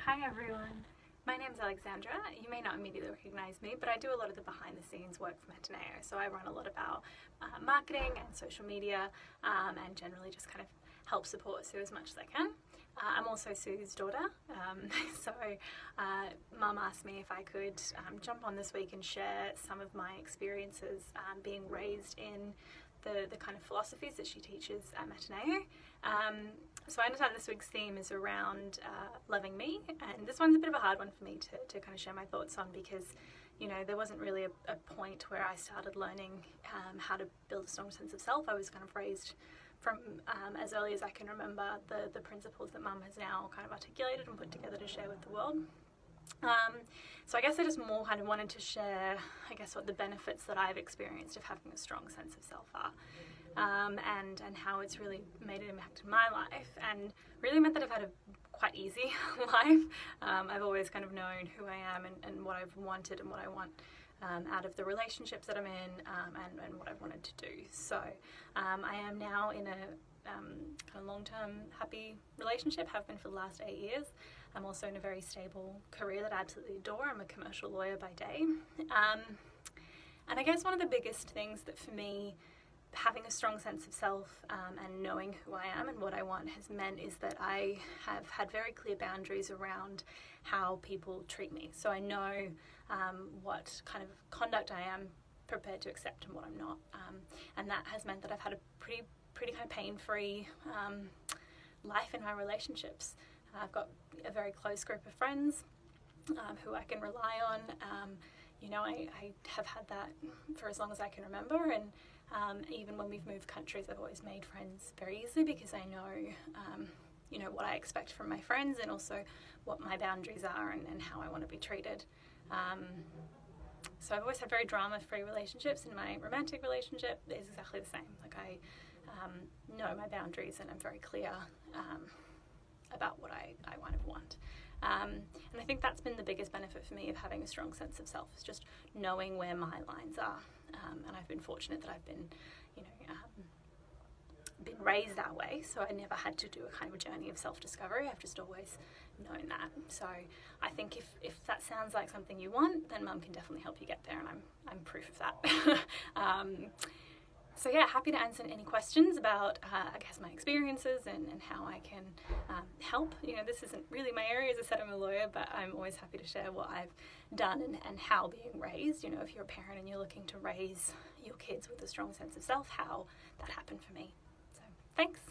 Hi everyone, my name's Alexandra. You may not immediately recognize me, but I do a lot of the behind the scenes work for Ateneo. So I run a lot about marketing and social media and generally just kind of help support Sue as much as I can. I'm also Sue's daughter, so Mum asked me if I could jump on this week and share some of my experiences being raised in the kind of philosophies that she teaches at Ateneo. So I understand this week's theme is around loving me, and this one's a bit of a hard one for me to kind of share my thoughts on because, you know, there wasn't really a point where I started learning how to build a strong sense of self. I was kind of raised from as early as I can remember the principles that Mum has now kind of articulated and put together to share with the world. So I guess I just more kind of wanted to share, I guess, what the benefits that I've experienced of having a strong sense of self are, and how it's really made an impact in my life, and really meant that I've had a quite easy life. I've always kind of known who I am and what I've wanted and what I want out of the relationships that I'm in, and what I've wanted to do. So I am now in a kind of long-term happy relationship, have been for the last 8 years. I'm also in a very stable career that I absolutely adore. I'm a commercial lawyer by day. And I guess one of the biggest things that for me, having a strong sense of self and knowing who I am and what I want has meant is that I have had very clear boundaries around how people treat me. So I know what kind of conduct I am prepared to accept and what I'm not. And that has meant that I've had a pretty kind of pain-free life in my relationships. I've got a very close group of friends who I can rely on. You know, I have had that for as long as I can remember, and even when we've moved countries, I've always made friends very easily because I know, you know, what I expect from my friends and also what my boundaries are and how I want to be treated. So I've always had very drama-free relationships, and my romantic relationship is exactly the same. Like I know my boundaries and I'm very clear about what I kind of want. And I think that's been the biggest benefit for me of having a strong sense of self, is just knowing where my lines are. And I've been fortunate that I've been, you know, been raised that way, so I never had to do a kind of a journey of self-discovery. I've just always known that. So I think if that sounds like something you want, then Mum can definitely help you get there, and I'm proof of that. So yeah, happy to answer any questions about, I guess, my experiences and how I can help. You know, this isn't really my area. As I said, I'm a lawyer, but I'm always happy to share what I've done and how being raised. You know, if you're a parent and you're looking to raise your kids with a strong sense of self, how that happened for me. So thanks.